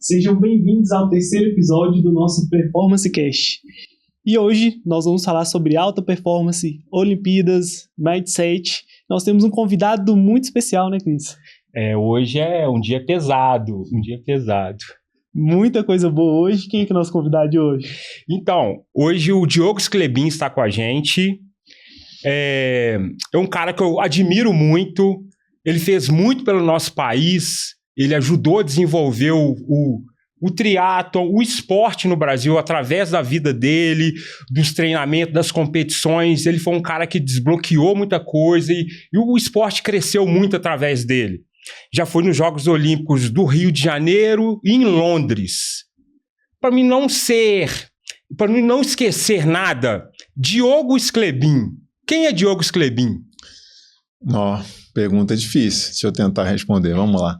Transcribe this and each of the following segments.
Sejam bem-vindos ao terceiro episódio do nosso Performance Cast. E hoje nós vamos falar sobre alta performance, Olimpíadas, mindset. Nós temos um convidado muito especial, né, Cris? Hoje é um dia pesado, Muita coisa boa hoje. Quem é que é o nosso convidado de hoje? Então, hoje o Diogo Sclebin está com a gente. É um cara que eu admiro muito. Ele fez muito pelo nosso país. Ele ajudou a desenvolver o triatlon, o esporte no Brasil, através da vida dele, dos treinamentos, das competições. Ele foi um cara que desbloqueou muita coisa e o esporte cresceu muito através dele. Já foi nos Jogos Olímpicos do Rio de Janeiro e em Londres. Para mim não esquecer nada, Diogo Sclebin. Quem é Diogo Sclebin? Pergunta difícil. Deixa eu tentar responder. Vamos lá.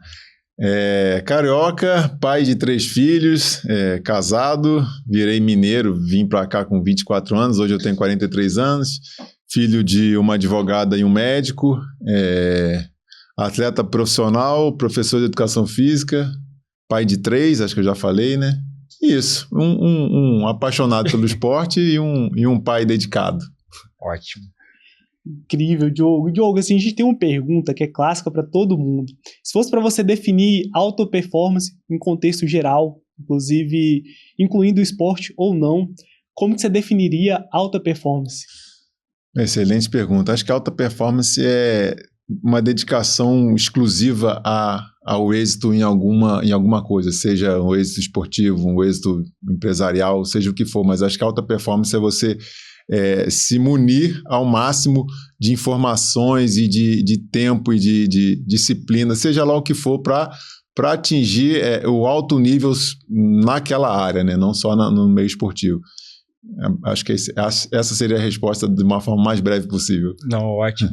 Carioca, pai de 3 filhos, casado, virei mineiro, vim para cá com 24 anos, hoje eu tenho 43 anos, filho de uma advogada e um médico, atleta profissional, professor de educação física, pai de 3, acho que eu já falei, né? Isso, um apaixonado pelo esporte e um pai dedicado. Ótimo. Incrível, Diogo. Diogo, assim, a gente tem uma pergunta que é clássica para todo mundo. Se fosse para você definir alta performance em contexto geral, inclusive incluindo o esporte ou não, como que você definiria alta performance? Excelente pergunta. Acho que alta performance é uma dedicação exclusiva ao êxito em alguma coisa, seja um êxito esportivo, um êxito empresarial, seja o que for, mas acho que alta performance é você se munir ao máximo de informações e de tempo e de disciplina, seja lá o que for, para atingir o alto nível naquela área, né? Não só no meio esportivo. Acho que essa seria a resposta de uma forma mais breve possível. Não, ótimo.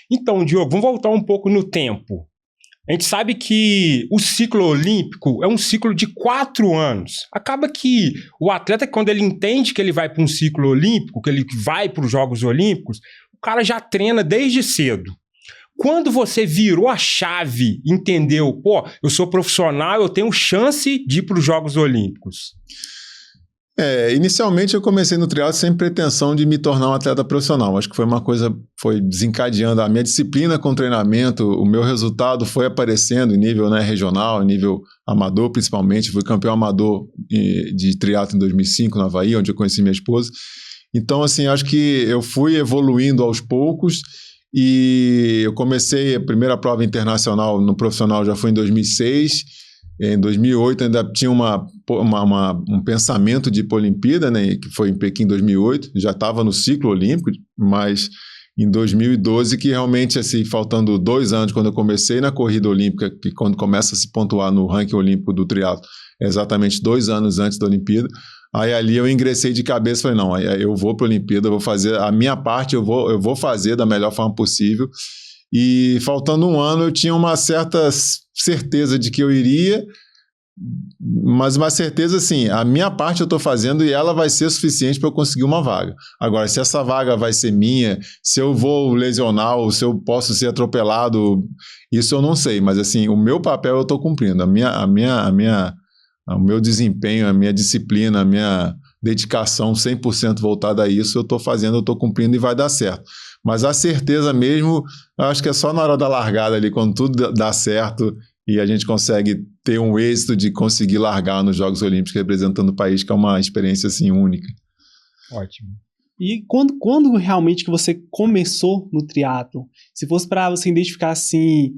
Então, Diogo, vamos voltar um pouco no tempo. A gente sabe que o ciclo olímpico é um ciclo de 4 anos. Acaba que o atleta, quando ele entende que ele vai para um ciclo olímpico, que ele vai para os Jogos Olímpicos, o cara já treina desde cedo. Quando você virou a chave, entendeu, eu sou profissional, eu tenho chance de ir para os Jogos Olímpicos? Inicialmente eu comecei no triatlo sem pretensão de me tornar um atleta profissional. Acho que foi desencadeando a minha disciplina com o treinamento, o meu resultado foi aparecendo em nível, né, regional, em nível amador principalmente. Fui campeão amador de triatlo em 2005 no Havaí, onde eu conheci minha esposa. Então, assim, acho que eu fui evoluindo aos poucos e eu comecei a primeira prova internacional no profissional já foi em 2006. Em 2008 ainda tinha um pensamento de ir para a Olimpíada, né, que foi em Pequim em 2008, já estava no ciclo olímpico, mas em 2012 que realmente, assim, faltando 2 anos quando eu comecei na corrida olímpica, que quando começa a se pontuar no ranking olímpico do triatlo, é exatamente 2 anos antes da Olimpíada, aí ali eu ingressei de cabeça e falei, não, eu vou para a Olimpíada, eu vou fazer a minha parte, eu vou fazer da melhor forma possível. E faltando 1 ano eu tinha uma certa certeza de que eu iria, mas uma certeza assim, a minha parte eu estou fazendo e ela vai ser suficiente para eu conseguir uma vaga. Agora, se essa vaga vai ser minha, se eu vou lesionar ou se eu posso ser atropelado, isso eu não sei, mas assim, o meu papel eu estou cumprindo, o meu desempenho, a minha disciplina, a minha dedicação 100% voltada a isso, eu estou fazendo, eu estou cumprindo e vai dar certo. Mas a certeza mesmo, eu acho que é só na hora da largada ali, quando tudo dá certo e a gente consegue ter um êxito de conseguir largar nos Jogos Olímpicos representando o país, que é uma experiência assim única. Ótimo. E quando realmente que você começou no triatlo? Se fosse para você identificar assim,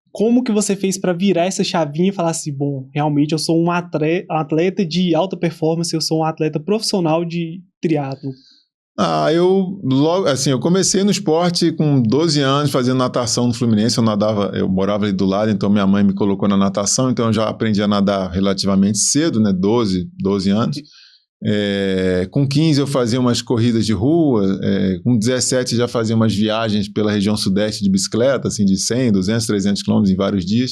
como que você fez para virar essa chavinha e falar assim, bom, realmente eu sou um atleta de alta performance, eu sou um atleta profissional de triatlo? Eu comecei no esporte com 12 anos, fazendo natação no Fluminense, eu morava ali do lado, então minha mãe me colocou na natação, então eu já aprendi a nadar relativamente cedo, né, 12 anos. Com 15 eu fazia umas corridas de rua, com 17 já fazia umas viagens pela região sudeste de bicicleta, assim, de 100, 200, 300 quilômetros em vários dias.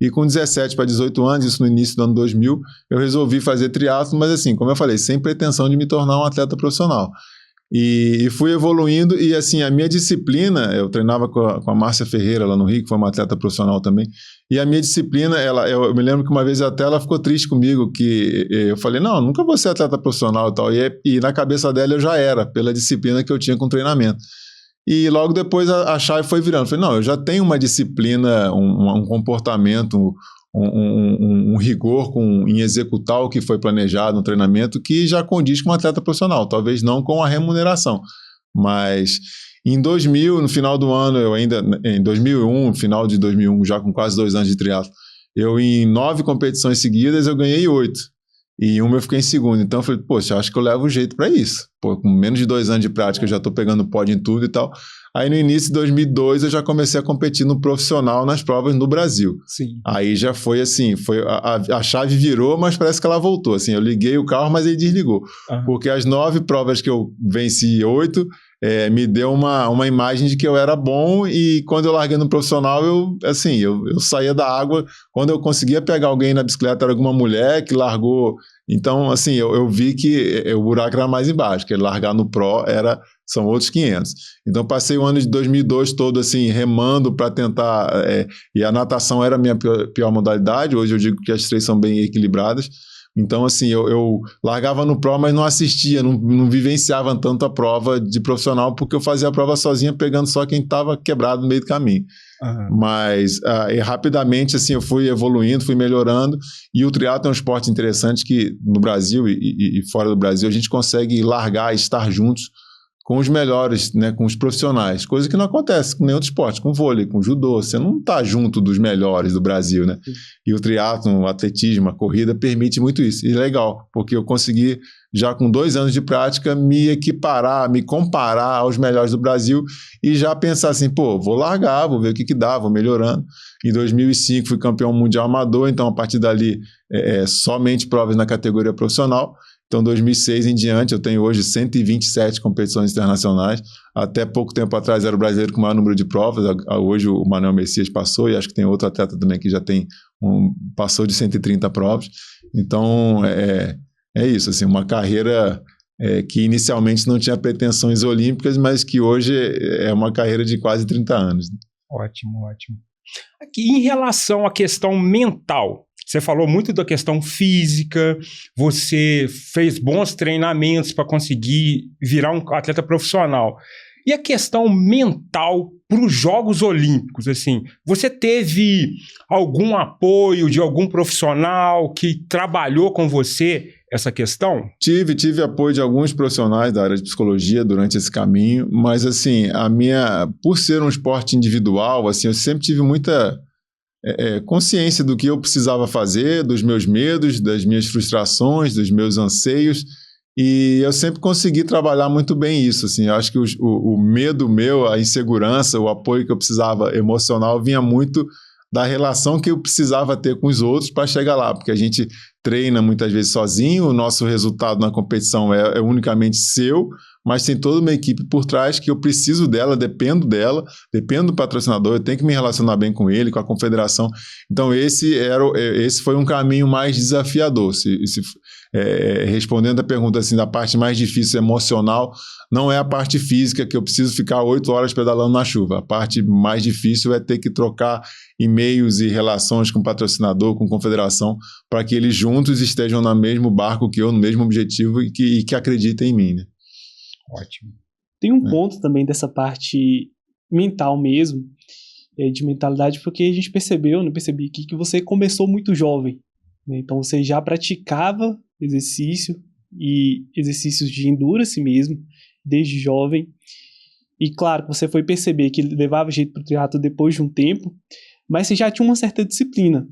E com 17 para 18 anos, isso no início do ano 2000, eu resolvi fazer triatlo, mas assim, como eu falei, sem pretensão de me tornar um atleta profissional. E fui evoluindo, e assim, a minha disciplina, eu treinava com a Márcia Ferreira lá no Rio, que foi uma atleta profissional também, e a minha disciplina, eu me lembro que uma vez até ela ficou triste comigo, que eu falei, não, nunca vou ser atleta profissional e tal, e na cabeça dela eu já era, pela disciplina que eu tinha com o treinamento. E logo depois a chave foi virando, eu falei, não, eu já tenho uma disciplina, um comportamento, um rigor em executar o que foi planejado no treinamento que já condiz com um atleta profissional, talvez não com a remuneração, mas em 2000, no final do ano, em 2001, final de 2001, já com quase 2 anos de triatlo, eu em 9 competições seguidas eu ganhei 8, e uma eu fiquei em segundo, então eu falei, poxa, acho que eu levo jeito para isso, pô, com menos de 2 anos de prática eu já estou pegando pódio em tudo e tal. Aí no início de 2002 eu já comecei a competir no profissional nas provas no Brasil. Sim. Aí já foi assim, a chave virou, mas parece que ela voltou. Assim, eu liguei o carro, mas ele desligou. Uhum. Porque as 9 provas que eu venci 8, me deu uma imagem de que eu era bom, e quando eu larguei no profissional, eu saía da água. Quando eu conseguia pegar alguém na bicicleta, era alguma mulher que largou. Então, assim, eu vi que o buraco era mais embaixo, que largar no Pro são outros 500. Então, passei o ano de 2002 todo, assim, remando para tentar... e a natação era a minha pior modalidade. Hoje eu digo que as 3 são bem equilibradas. Então, assim, eu largava no Pro, mas não assistia, não vivenciava tanto a prova de profissional, porque eu fazia a prova sozinha, pegando só quem estava quebrado no meio do caminho. Uhum. Mas rapidamente, assim, eu fui evoluindo, fui melhorando, e o triatlo é um esporte interessante que no Brasil e fora do Brasil a gente consegue largar e estar juntos com os melhores, né, com os profissionais, coisa que não acontece com nenhum outro esporte, com vôlei, com judô, você não está junto dos melhores do Brasil, né? E o triatlo, o atletismo, a corrida permite muito isso, e é legal, porque eu consegui, já com 2 anos de prática, me equiparar, me comparar aos melhores do Brasil, e já pensar assim, pô, vou largar, vou ver o que dá, vou melhorando. Em 2005 fui campeão mundial amador, então a partir dali somente provas na categoria profissional. Então, 2006 em diante, eu tenho hoje 127 competições internacionais. Até pouco tempo atrás era o brasileiro com o maior número de provas. Hoje o Manuel Messias passou, e acho que tem outro atleta também que já passou de 130 provas. Então, é isso, assim, uma carreira que inicialmente não tinha pretensões olímpicas, mas que hoje é uma carreira de quase 30 anos. Né? Ótimo, ótimo. Aqui, em relação à questão mental, você falou muito da questão física, você fez bons treinamentos para conseguir virar um atleta profissional. E a questão mental para os Jogos Olímpicos, assim, você teve algum apoio de algum profissional que trabalhou com você essa questão? Tive apoio de alguns profissionais da área de psicologia durante esse caminho, mas assim, por ser um esporte individual, assim, eu sempre tive muita consciência do que eu precisava fazer, dos meus medos, das minhas frustrações, dos meus anseios, e eu sempre consegui trabalhar muito bem isso, assim. Eu acho que o medo meu, a insegurança, o apoio que eu precisava emocional vinha muito da relação que eu precisava ter com os outros para chegar lá, porque a gente treina muitas vezes sozinho, o nosso resultado na competição é unicamente seu, mas tem toda uma equipe por trás que eu preciso dela, dependo do patrocinador, eu tenho que me relacionar bem com ele, com a confederação. Então esse foi um caminho mais desafiador. Respondendo a pergunta assim, da parte mais difícil emocional, não é a parte física que eu preciso ficar 8 horas pedalando na chuva. A parte mais difícil é ter que trocar e-mails e relações com o patrocinador, com a confederação, para que eles juntos estejam no mesmo barco que eu, no mesmo objetivo, e que acreditem em mim, né? Ótimo. Tem um ponto também dessa parte mental mesmo, de mentalidade, porque a gente percebi aqui que você começou muito jovem, né? Então você já praticava exercícios de endurance mesmo, desde jovem, e claro, você foi perceber que levava jeito para o triatlo depois de um tempo, mas você já tinha uma certa disciplina.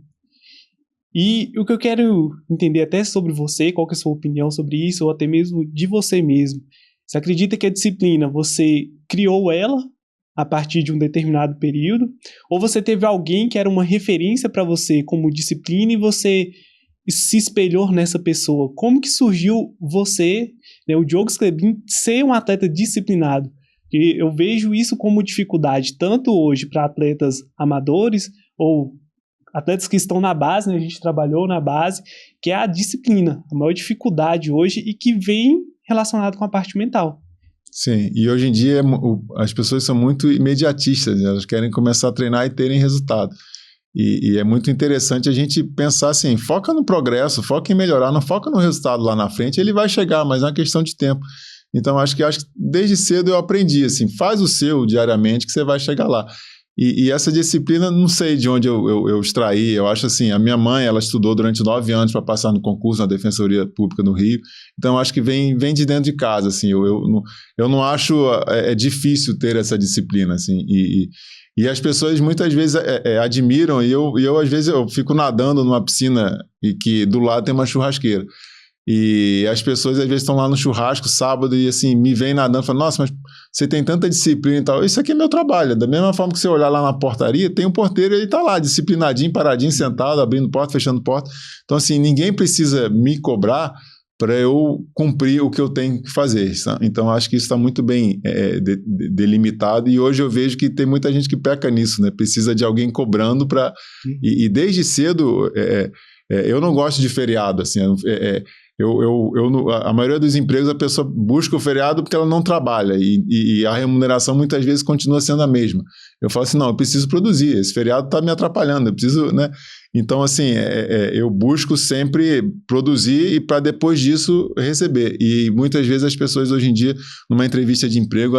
E o que eu quero entender até sobre você, qual que é a sua opinião sobre isso, ou até mesmo de você mesmo. Você acredita que a disciplina, você criou ela a partir de um determinado período? Ou você teve alguém que era uma referência para você como disciplina e você se espelhou nessa pessoa? Como que surgiu você, né, o Diogo Sclebin, ser um atleta disciplinado? E eu vejo isso como dificuldade, tanto hoje para atletas amadores ou atletas que estão na base, né, a gente trabalhou na base, que é a disciplina, a maior dificuldade hoje e que vem relacionado com a parte mental. Sim, e hoje em dia as pessoas são muito imediatistas, né? Elas querem começar a treinar e terem resultado. E é muito interessante a gente pensar assim, foca no progresso, foca em melhorar, não foca no resultado lá na frente, ele vai chegar, mas é uma questão de tempo. Então, acho que desde cedo eu aprendi, assim, faz o seu diariamente que você vai chegar lá. E essa disciplina, não sei de onde eu extraí, eu acho assim, a minha mãe, ela estudou durante 9 anos para passar no concurso na Defensoria Pública no Rio, então acho que vem de dentro de casa, assim, eu não acho difícil ter essa disciplina, assim, e as pessoas muitas vezes admiram, e eu às vezes eu fico nadando numa piscina e que do lado tem uma churrasqueira. E as pessoas às vezes estão lá no churrasco sábado e assim, me vêm nadando e falam, nossa, mas você tem tanta disciplina e tal. Isso aqui é meu trabalho. Da mesma forma que você olhar lá na portaria, tem um porteiro e ele está lá, disciplinadinho, paradinho, sentado, abrindo porta, fechando porta. Então, assim, ninguém precisa me cobrar para eu cumprir o que eu tenho que fazer. Sabe? Então, acho que isso está muito bem delimitado e hoje eu vejo que tem muita gente que peca nisso, né? Precisa de alguém cobrando para... E desde cedo, eu não gosto de feriado, assim, a maioria dos empregos a pessoa busca o feriado porque ela não trabalha e a remuneração muitas vezes continua sendo a mesma. Eu falo assim, não, eu preciso produzir, esse feriado está me atrapalhando, eu preciso, né? Então, assim, eu busco sempre produzir e para depois disso receber. E muitas vezes as pessoas hoje em dia, numa entrevista de emprego,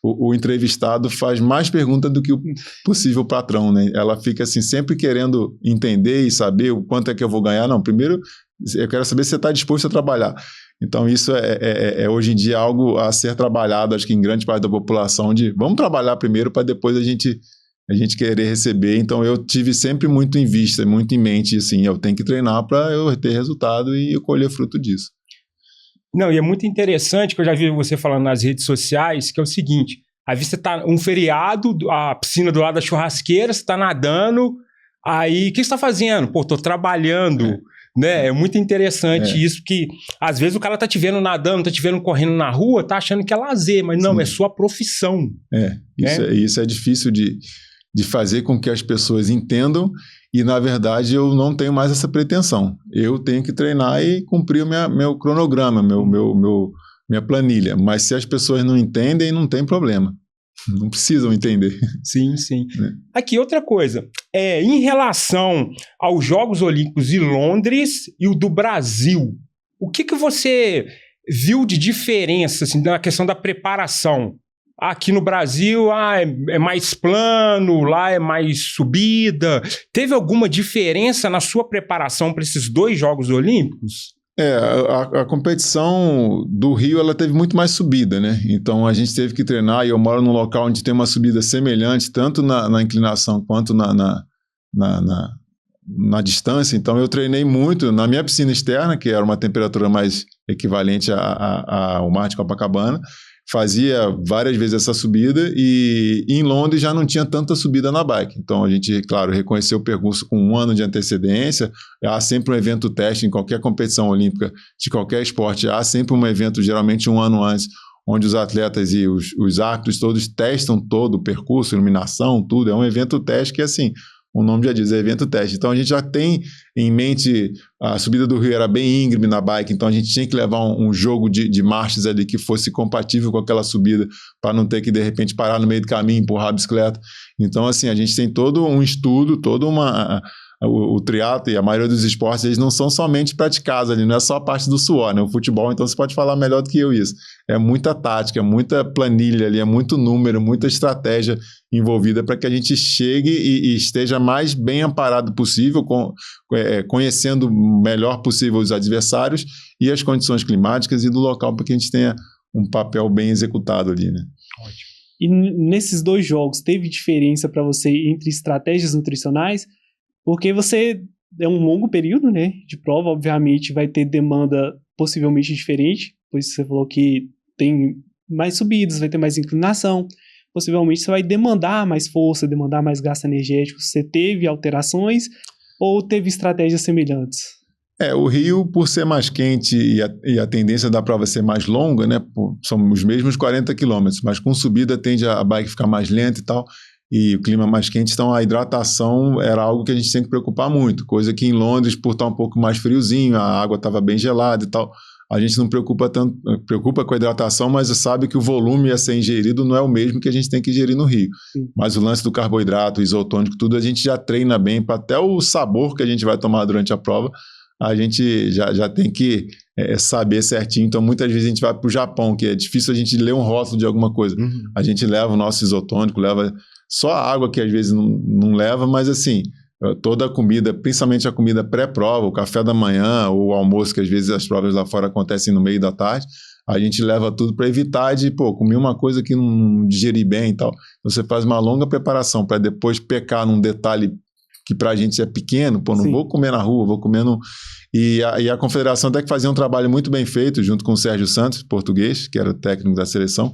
o entrevistado faz mais perguntas do que o possível patrão, né? Ela fica assim, sempre querendo entender e saber o quanto é que eu vou ganhar. Não, primeiro eu quero saber se você está disposto a trabalhar. Então isso é hoje em dia algo a ser trabalhado, acho que em grande parte da população, de vamos trabalhar primeiro para depois a gente querer receber. Então eu tive sempre muito em vista, muito em mente, assim, eu tenho que treinar para eu ter resultado e eu colher fruto disso. Não, e é muito interessante que eu já vi você falando nas redes sociais, que é o seguinte, aí você tá um feriado, a piscina do lado da churrasqueira, você tá nadando, aí o que você tá fazendo? Pô, tô trabalhando, né? É muito interessante isso, que às vezes o cara tá te vendo nadando, tá te vendo correndo na rua, tá achando que é lazer, mas não, é sua profissão. Isso é difícil de fazer com que as pessoas entendam e, na verdade, eu não tenho mais essa pretensão. Eu tenho que treinar e cumprir o meu cronograma, minha planilha. Mas se as pessoas não entendem, não tem problema. Não precisam entender. Sim, sim. Aqui, outra coisa. Em relação aos Jogos Olímpicos de Londres e o do Brasil, o que você viu de diferença assim, na questão da preparação? Aqui no Brasil, é mais plano, lá é mais subida. Teve alguma diferença na sua preparação para esses 2 Jogos Olímpicos? A competição do Rio, ela teve muito mais subida, né? Então, a gente teve que treinar, e eu moro num local onde tem uma subida semelhante, tanto na inclinação quanto na distância. Então, eu treinei muito na minha piscina externa, que era uma temperatura mais equivalente ao mar de Copacabana, fazia várias vezes essa subida e em Londres já não tinha tanta subida na bike. Então a gente, claro, reconheceu o percurso com 1 ano de antecedência. Há sempre um evento teste em qualquer competição olímpica de qualquer esporte. Há sempre um evento, geralmente 1 ano antes, onde os atletas e os árbitros todos testam todo o percurso, iluminação, tudo. É um evento teste que, assim, o nome já diz, é evento teste. Então a gente já tem em mente, a subida do Rio era bem íngreme na bike, então a gente tinha que levar um jogo de marchas ali que fosse compatível com aquela subida, para não ter que de repente parar no meio do caminho e empurrar a bicicleta. Então, assim, a gente tem todo um estudo, o triatlo e a maioria dos esportes, eles não são somente praticados ali, não é só a parte do suor, né? O futebol, então você pode falar melhor do que eu isso. É muita tática, é muita planilha ali, é muito número, muita estratégia envolvida para que a gente chegue e esteja mais bem amparado possível, conhecendo o melhor possível os adversários e as condições climáticas e do local para que a gente tenha um papel bem executado ali, né? Ótimo. E nesses 2 jogos, teve diferença para você entre estratégias nutricionais? Porque você é um longo período, né, de prova, obviamente vai ter demanda possivelmente diferente, pois você falou que tem mais subidas, vai ter mais inclinação, possivelmente você vai demandar mais força, demandar mais gasto energético. Você teve alterações ou teve estratégias semelhantes? O Rio, por ser mais quente e a tendência da prova ser mais longa, né, são os mesmos 40 quilômetros, mas com subida tende a bike ficar mais lenta e tal, e o clima mais quente, então a hidratação era algo que a gente tem que preocupar muito, coisa que em Londres, por estar um pouco mais friozinho, a água estava bem gelada e tal, a gente não preocupa com a hidratação, mas sabe que o volume a ser ingerido não é o mesmo que a gente tem que ingerir no Rio. Sim. Mas o lance do carboidrato, isotônico, tudo, a gente já treina bem, para até o sabor que a gente vai tomar durante a prova, a gente já tem que saber certinho. Então, muitas vezes a gente vai para o Japão, que é difícil a gente ler um rótulo de alguma coisa. A gente leva o nosso isotônico, leva só a água, que às vezes não leva, mas assim, toda a comida, principalmente a comida pré-prova, o café da manhã, ou o almoço, que às vezes as provas lá fora acontecem no meio da tarde, a gente leva tudo para evitar de, comer uma coisa que não digerir bem e tal. Você faz uma longa preparação para depois pecar num detalhe que pra gente é pequeno, não vou comer na rua, vou comer no... E a confederação até que fazia um trabalho muito bem feito, junto com o Sérgio Santos, português, que era o técnico da seleção,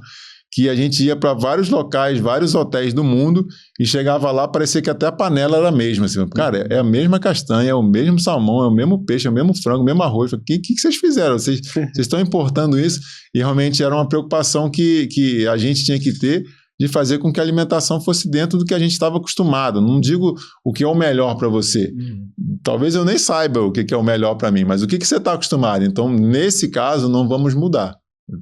que a gente ia para vários locais, vários hotéis do mundo, e chegava lá, parecia que até a panela era a mesma. Assim, cara, é a mesma castanha, é o mesmo salmão, é o mesmo peixe, é o mesmo frango, é o mesmo arroz. O que vocês fizeram? Vocês estão importando isso? E realmente era uma preocupação que a gente tinha que ter, de fazer com que a alimentação fosse dentro do que a gente estava acostumado. Não digo o que é o melhor para você. Talvez eu nem saiba o que é o melhor para mim, mas o que você está acostumado? Então, nesse caso, não vamos mudar.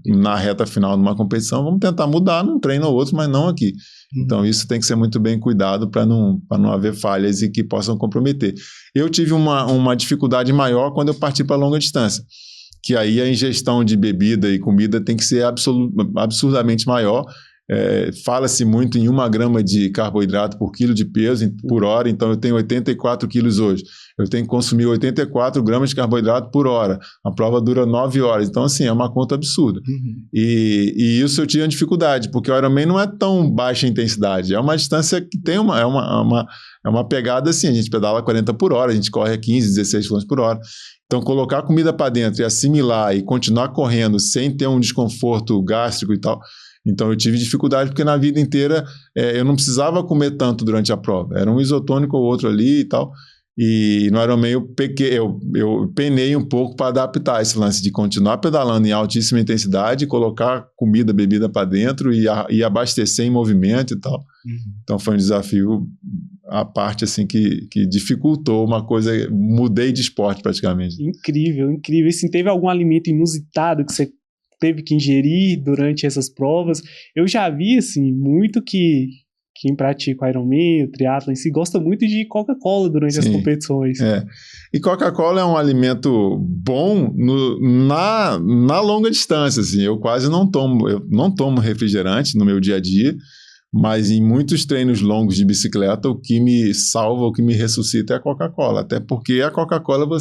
Na reta final de uma competição, vamos tentar mudar num treino ou outro, mas não aqui. Então, isso tem que ser muito bem cuidado para não haver falhas e que possam comprometer. Eu tive uma dificuldade maior quando eu parti para longa distância, que aí a ingestão de bebida e comida tem que ser absurdamente maior. Fala-se muito em 1 grama de carboidrato por quilo de peso por hora, então eu tenho 84 quilos hoje. Eu tenho que consumir 84 gramas de carboidrato por hora. A prova dura 9 horas, então assim, é uma conta absurda. E isso eu tinha dificuldade, porque o Ironman não é tão baixa intensidade, é uma distância que tem uma pegada assim, a gente pedala 40 por hora, a gente corre a 15, 16 km por hora. Então, colocar comida para dentro e assimilar e continuar correndo sem ter um desconforto gástrico e tal. Então, eu tive dificuldade porque na vida inteira eu não precisava comer tanto durante a prova. Era um isotônico ou outro ali e tal. E no Ironman eu penei um pouco para adaptar esse lance de continuar pedalando em altíssima intensidade, colocar comida, bebida para dentro e abastecer em movimento e tal. Então, foi um desafio à parte assim, que dificultou uma coisa. Mudei de esporte praticamente. Incrível, incrível. E se teve algum alimento inusitado que você teve que ingerir durante essas provas? Eu já vi, assim, muito que quem pratica o Ironman, o triatlo em si, gosta muito de Coca-Cola durante as competições. E Coca-Cola é um alimento bom na longa distância, assim. Eu quase não tomo refrigerante no meu dia a dia, mas em muitos treinos longos de bicicleta, o que me salva, o que me ressuscita é a Coca-Cola. Até porque a Coca-Cola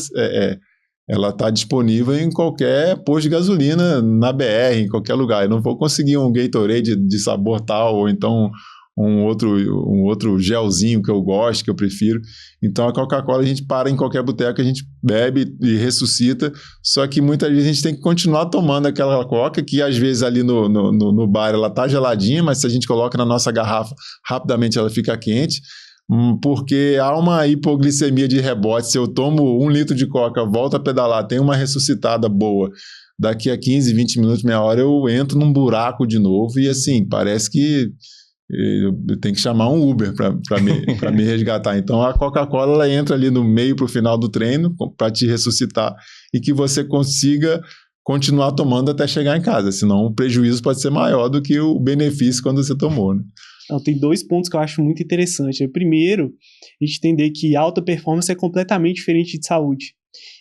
ela está disponível em qualquer posto de gasolina, na BR, em qualquer lugar. Eu não vou conseguir um Gatorade de sabor tal, ou então um outro gelzinho que eu gosto, que eu prefiro. Então a Coca-Cola a gente para em qualquer boteco, a gente bebe e ressuscita, só que muitas vezes a gente tem que continuar tomando aquela Coca, que às vezes ali no bar ela tá geladinha, mas se a gente coloca na nossa garrafa, rapidamente ela fica quente, porque há uma hipoglicemia de rebote. Se eu tomo 1 litro de Coca, volto a pedalar, tenho uma ressuscitada boa, daqui a 15, 20 minutos, meia hora, eu entro num buraco de novo e assim, parece que eu tenho que chamar um Uber para me resgatar. Então a Coca-Cola ela entra ali no meio para o final do treino para te ressuscitar e que você consiga continuar tomando até chegar em casa, senão o prejuízo pode ser maior do que o benefício quando você tomou, né? Então, tem 2 pontos que eu acho muito interessantes. Primeiro, a gente entender que alta performance é completamente diferente de saúde.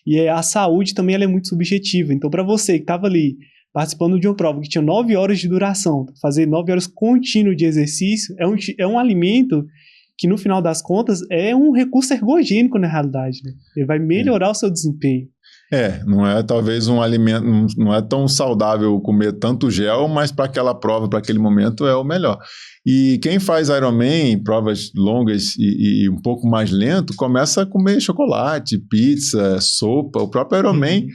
E a saúde também ela é muito subjetiva. Então, para você que estava ali participando de uma prova que tinha 9 horas de duração, fazer 9 horas contínuo de exercício, é um alimento que, no final das contas, é um recurso ergogênico na realidade, né? Ele vai melhorar o seu desempenho. Não é talvez um alimento, não é tão saudável comer tanto gel, mas para aquela prova, para aquele momento, é o melhor. E quem faz Ironman, provas longas e um pouco mais lento, começa a comer chocolate, pizza, sopa. O próprio Ironman,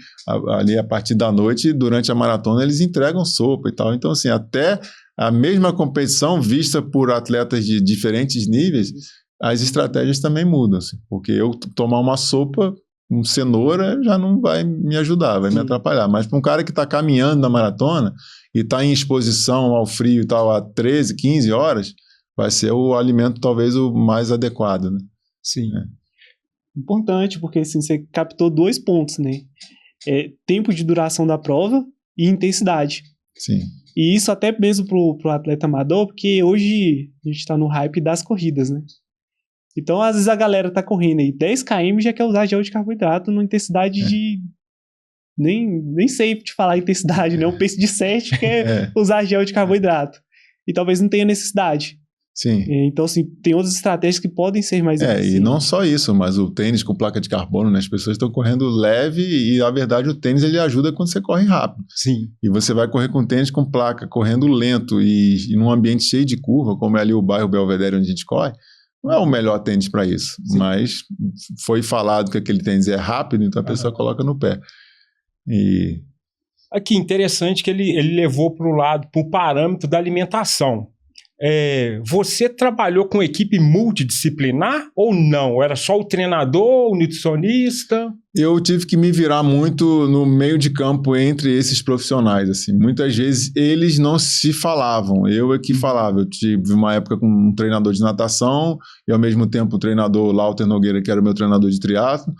ali a partir da noite, durante a maratona, eles entregam sopa e tal. Então, assim, até a mesma competição vista por atletas de diferentes níveis, as estratégias também mudam. Assim, porque eu tomar uma sopa com cenoura já não vai me ajudar, vai me atrapalhar. Mas para um cara que está caminhando na maratona e está em exposição ao frio e tal há 13, 15 horas, vai ser o alimento talvez o mais adequado, né? Sim. Importante, porque assim, você captou 2 pontos, né? tempo de duração da prova e intensidade. Sim. E isso até mesmo pro atleta amador, porque hoje a gente tá no hype das corridas, né? Então, às vezes a galera tá correndo aí 10 km e já quer usar gel de carboidrato numa intensidade de... Nem sei te falar a intensidade, né? Um pace de 7 quer usar gel de carboidrato. E talvez não tenha necessidade. Sim. Então, assim, tem outras estratégias que podem ser mais eficientes. E não só isso, mas o tênis com placa de carbono, né? As pessoas estão correndo leve e, na verdade, o tênis ele ajuda quando você corre rápido. Sim. E você vai correr com tênis com placa, correndo lento e num ambiente cheio de curva, como é ali o bairro Belvedere onde a gente corre, não é o melhor tênis para isso. Sim. Mas foi falado que aquele tênis é rápido, então a pessoa coloca no pé. Aqui, interessante que ele levou para o parâmetro da alimentação. Você trabalhou com equipe multidisciplinar ou não? Era só o treinador, o nutricionista? Eu tive que me virar muito no meio de campo entre esses profissionais. Assim. Muitas vezes eles não se falavam, eu é que falava. Eu tive uma época com um treinador de natação e ao mesmo tempo o treinador Lauter Nogueira, que era o meu treinador de triatlo.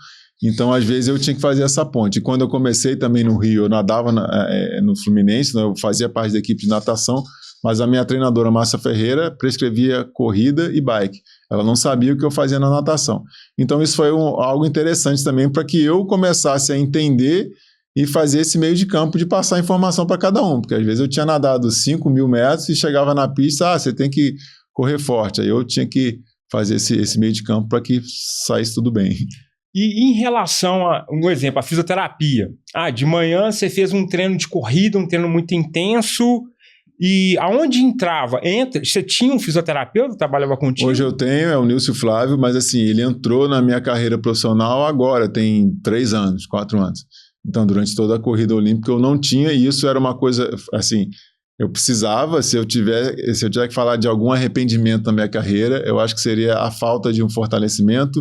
Então, às vezes, eu tinha que fazer essa ponte. E quando eu comecei também no Rio, eu nadava no Fluminense, né? Eu fazia parte da equipe de natação, mas a minha treinadora, Márcia Ferreira, prescrevia corrida e bike. Ela não sabia o que eu fazia na natação. Então, isso foi algo interessante também para que eu começasse a entender e fazer esse meio de campo de passar informação para cada um. Porque, às vezes, eu tinha nadado 5.000 metros e chegava na pista, você tem que correr forte. Aí eu tinha que fazer esse meio de campo para que saísse tudo bem. E em relação a, um exemplo, a fisioterapia. De manhã você fez um treino de corrida, um treino muito intenso, e aonde entrava? Você tinha um fisioterapeuta que trabalhava contigo? Hoje eu tenho, é o Nilcio Flávio, mas assim, ele entrou na minha carreira profissional agora, tem 3 anos, 4 anos. Então, durante toda a corrida olímpica eu não tinha, e isso era uma coisa, assim... Eu precisava, se eu tiver que falar de algum arrependimento na minha carreira, eu acho que seria a falta de um fortalecimento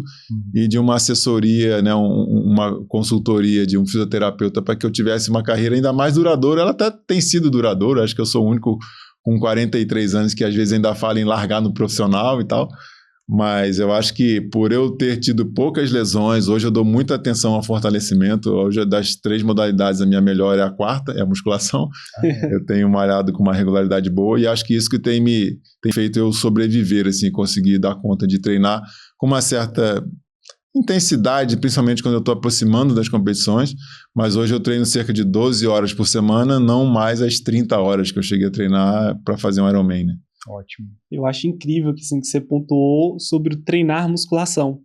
e de uma assessoria, né, uma consultoria de um fisioterapeuta para que eu tivesse uma carreira ainda mais duradoura. Ela até tem sido duradoura, acho que eu sou o único com 43 anos que às vezes ainda fala em largar no profissional e tal. Mas eu acho que por eu ter tido poucas lesões, hoje eu dou muita atenção ao fortalecimento. Hoje, das 3 modalidades, a minha melhor é a 4ª, é a musculação. Eu tenho malhado com uma regularidade boa e acho que isso que tem feito eu sobreviver, assim, conseguir dar conta de treinar com uma certa intensidade, principalmente quando eu estou aproximando das competições. Mas hoje eu treino cerca de 12 horas por semana, não mais as 30 horas que eu cheguei a treinar para fazer um Ironman, né? Ótimo. Eu acho incrível que, assim, que você pontuou sobre o treinar musculação.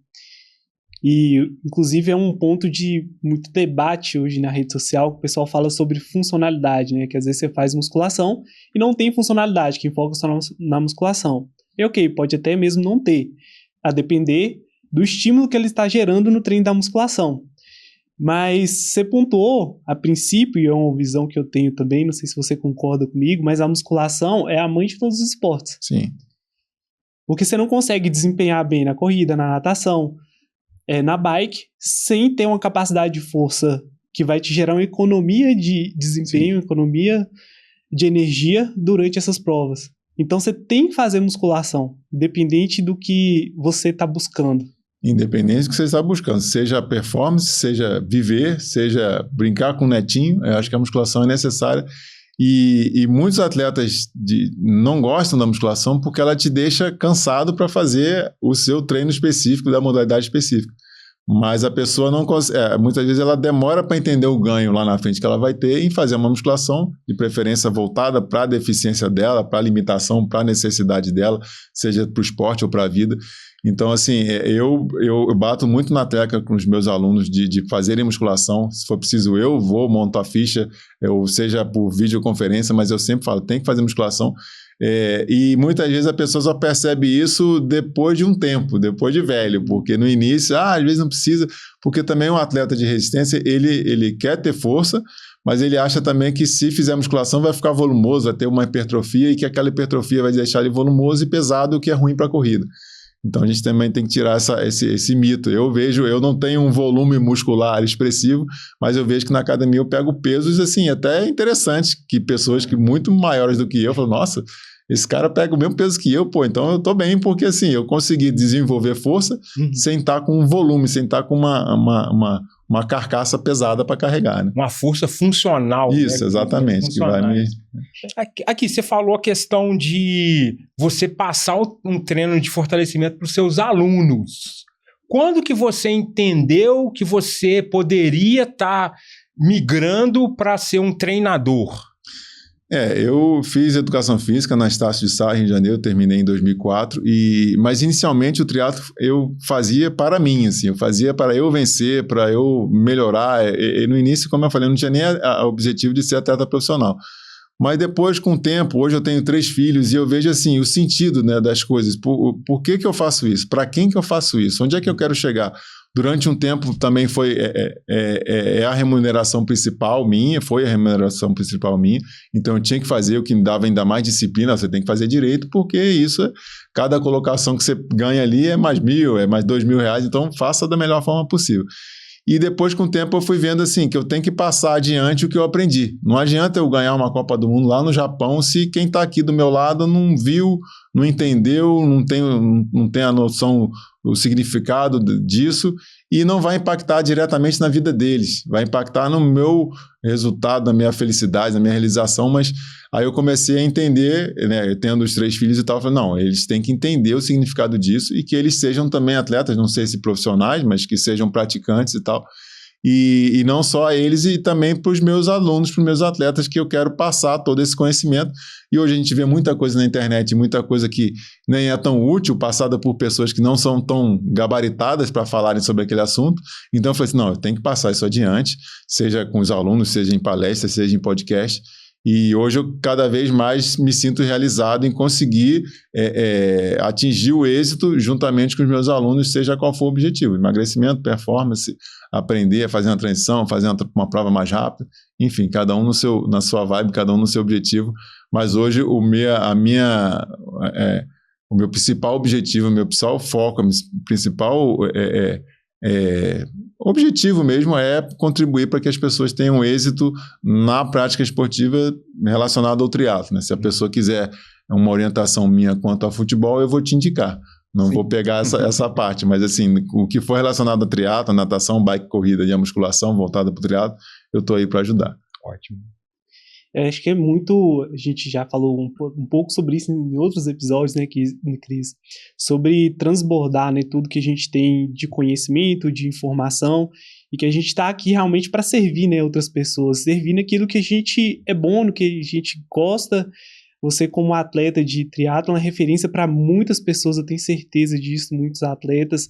E, inclusive, é um ponto de muito debate hoje na rede social, que o pessoal fala sobre funcionalidade, né? Que às vezes você faz musculação e não tem funcionalidade, que foca só na musculação. E ok, pode até mesmo não ter, a depender do estímulo que ele está gerando no treino da musculação. Mas você pontuou, a princípio, e é uma visão que eu tenho também, não sei se você concorda comigo, mas a musculação é a mãe de todos os esportes. Sim. Porque você não consegue desempenhar bem na corrida, na natação, na bike, sem ter uma capacidade de força que vai te gerar uma economia de desempenho, economia de energia durante essas provas. Então você tem que fazer musculação, independente do que você está buscando. Independente do que você está buscando, seja performance, seja viver, seja brincar com o netinho, eu acho que a musculação é necessária. E muitos atletas não gostam da musculação porque ela te deixa cansado para fazer o seu treino específico da modalidade específica. Mas a pessoa não consegue, muitas vezes ela demora para entender o ganho lá na frente que ela vai ter em fazer uma musculação, de preferência voltada para a deficiência dela, para a limitação, para a necessidade dela, seja para o esporte ou para a vida. Então, assim, eu bato muito na tecla com os meus alunos de fazerem musculação. Se for preciso, eu vou, monto a ficha, seja por videoconferência, mas eu sempre falo, tem que fazer musculação. E muitas vezes a pessoa só percebe isso depois de um tempo, depois de velho, porque no início, às vezes não precisa, porque também um atleta de resistência, ele quer ter força, mas ele acha também que se fizer musculação vai ficar volumoso, vai ter uma hipertrofia e que aquela hipertrofia vai deixar ele volumoso e pesado, o que é ruim para a corrida. Então a gente também tem que tirar esse mito. Eu não tenho um volume muscular expressivo, mas eu vejo que na academia eu pego pesos assim, até interessantes, que pessoas que muito maiores do que eu falam, nossa, esse cara pega o mesmo peso que eu, então eu tô bem, porque assim, eu consegui desenvolver força sem estar com volume, sem estar com uma carcaça pesada para carregar, né? Uma força funcional. Isso, né? Exatamente. Que vai me... Aqui, você falou a questão de você passar um treino de fortalecimento para os seus alunos. Quando que você entendeu que você poderia estar migrando para ser um treinador? Eu fiz educação física na Estácio de Sá, Rio de Janeiro, terminei em 2004, mas inicialmente o triatlo eu fazia para mim, assim, eu fazia para eu vencer, para eu melhorar, e no início, como eu falei, eu não tinha nem o objetivo de ser atleta profissional. Mas depois, com o tempo, hoje eu tenho 3 filhos e eu vejo assim, o sentido, né, das coisas. Por que eu faço isso? Para quem que eu faço isso? Onde é que eu quero chegar? Durante um tempo também foi a remuneração principal minha, então eu tinha que fazer o que me dava ainda mais disciplina, você tem que fazer direito, porque isso, cada colocação que você ganha ali é mais 1.000, é mais 2.000 reais, então faça da melhor forma possível. E depois, com o tempo, eu fui vendo assim, que eu tenho que passar adiante o que eu aprendi. Não adianta eu ganhar uma Copa do Mundo lá no Japão se quem está aqui do meu lado não viu, não entendeu, não tem a noção, o significado disso, e não vai impactar diretamente na vida deles. Vai impactar no meu resultado, na minha felicidade, na minha realização, mas aí eu comecei a entender, né, tendo os 3 filhos e tal, eu falei, não, eles têm que entender o significado disso e que eles sejam também atletas, não sei se profissionais, mas que sejam praticantes e tal. E não só a eles, e também para os meus alunos, para os meus atletas, que eu quero passar todo esse conhecimento. E hoje a gente vê muita coisa na internet, muita coisa que nem é tão útil, passada por pessoas que não são tão gabaritadas para falarem sobre aquele assunto. Então eu falei assim, não, eu tenho que passar isso adiante, seja com os alunos, seja em palestras, seja em podcast. E hoje eu cada vez mais me sinto realizado em conseguir atingir o êxito juntamente com os meus alunos, seja qual for o objetivo. Emagrecimento, performance, aprender a fazer uma transição, fazer uma prova mais rápida. Enfim, cada um na sua vibe, cada um no seu objetivo. Mas hoje o meu principal objetivo, o meu principal foco, o meu principal objetivo mesmo é contribuir para que as pessoas tenham êxito na prática esportiva relacionada ao triatlo, né? Se a pessoa quiser uma orientação minha quanto ao futebol, eu vou te indicar. Não vou pegar essa parte, mas assim, o que for relacionado a triatlo, natação, bike, corrida e a musculação voltada para o triatlo, eu estou aí para ajudar. Ótimo. Acho que é muito... A gente já falou um pouco sobre isso em outros episódios, né, Cris? Sobre transbordar, né, tudo que a gente tem de conhecimento, de informação, e que a gente está aqui realmente para servir, né, outras pessoas, servir naquilo que a gente é bom, no que a gente gosta. Você, como atleta de triatlo, é uma referência para muitas pessoas, eu tenho certeza disso, muitos atletas,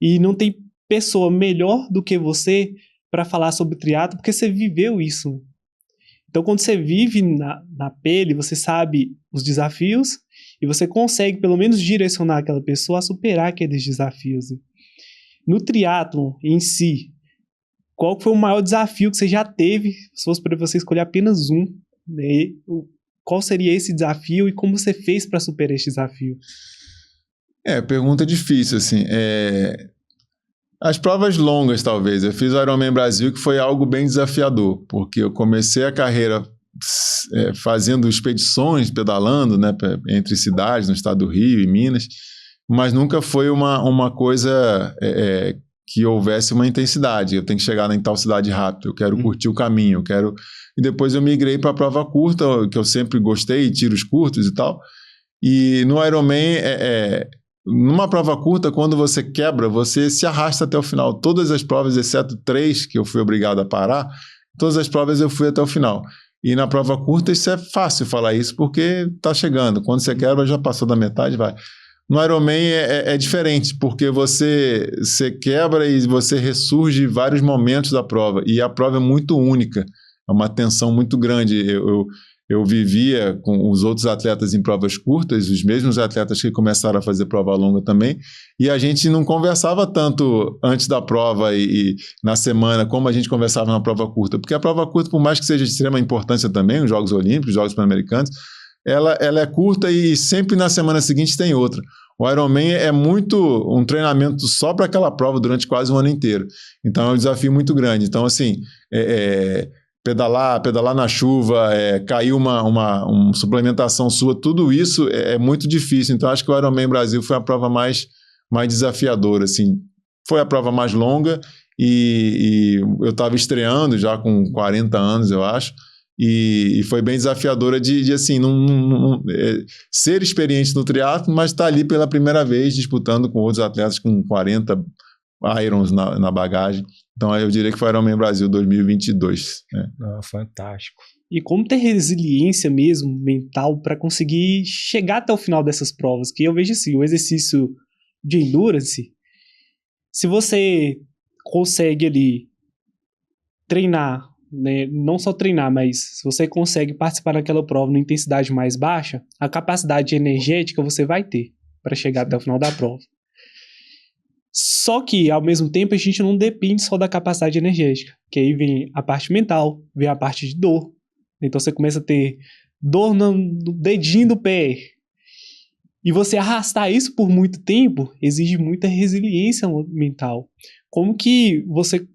e não tem pessoa melhor do que você para falar sobre triatlo, porque você viveu isso. Então, quando você vive na pele, você sabe os desafios e você consegue, pelo menos, direcionar aquela pessoa a superar aqueles desafios. No triatlon em si, qual foi o maior desafio que você já teve, se fosse para você escolher apenas um, né? Qual seria esse desafio e como você fez para superar esse desafio? Pergunta difícil, assim. As provas longas, talvez. Eu fiz o Ironman Brasil, que foi algo bem desafiador, porque eu comecei a carreira fazendo expedições, pedalando, né, entre cidades, no estado do Rio e Minas, mas nunca foi uma coisa que houvesse uma intensidade. Eu tenho que chegar em tal cidade rápido, eu quero curtir o caminho, E depois eu migrei para a prova curta, que eu sempre gostei, tiros curtos e tal. E no Ironman, numa prova curta, quando você quebra, você se arrasta até o final. Todas as provas, exceto 3, que eu fui obrigado a parar, todas as provas eu fui até o final. E na prova curta, isso é fácil falar isso, porque está chegando. Quando você quebra, já passou da metade, vai. No Ironman é diferente, porque você quebra e você ressurge em vários momentos da prova. E a prova é muito única, é uma tensão muito grande. Eu vivia com os outros atletas em provas curtas, os mesmos atletas que começaram a fazer prova longa também, e a gente não conversava tanto antes da prova e na semana como a gente conversava na prova curta, porque a prova curta, por mais que seja de extrema importância também, os Jogos Olímpicos, os Jogos Pan-Americanos, ela é curta e sempre na semana seguinte tem outra. O Ironman é muito um treinamento só para aquela prova durante quase um ano inteiro. Então é um desafio muito grande. Então, assim, pedalar na chuva, cair uma suplementação sua, tudo isso é muito difícil. Então, acho que o Ironman Brasil foi a prova mais desafiadora, assim. Foi a prova mais longa e eu estava estreando já com 40 anos, eu acho, e foi bem desafiadora de assim, ser experiente no triatlo, mas estar ali pela primeira vez disputando com outros atletas com 40 Irons na bagagem. Então, eu diria que foi Ironman Brasil 2022. Né? Fantástico. E como ter resiliência mesmo, mental, para conseguir chegar até o final dessas provas. Que eu vejo assim, o exercício de endurance, se você consegue ali treinar, né, não só treinar, mas se você consegue participar daquela prova numa intensidade mais baixa, a capacidade energética você vai ter para chegar até o final da prova. Só que, ao mesmo tempo, a gente não depende só da capacidade energética, que aí vem a parte mental, vem a parte de dor. Então você começa a ter dor no dedinho do pé. E você arrastar isso por muito tempo exige muita resiliência mental. Como que você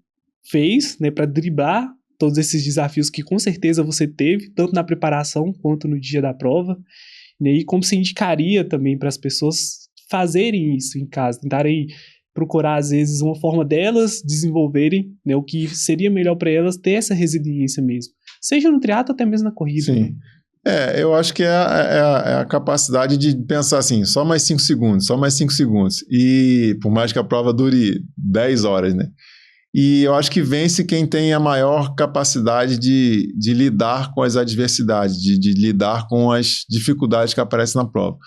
fez, né, para driblar todos esses desafios que com certeza você teve, tanto na preparação quanto no dia da prova, né, e como você indicaria também para as pessoas fazerem isso em casa, tentarem procurar às vezes uma forma delas desenvolverem, né, o que seria melhor para elas ter essa resiliência mesmo, seja no triatlo até mesmo na corrida. Sim. Né? Eu acho que é a capacidade de pensar assim, só mais 5 segundos, só mais 5 segundos. E por mais que a prova dure 10 horas, né? E eu acho que vence quem tem a maior capacidade de lidar com as adversidades, de lidar com as dificuldades que aparecem na prova.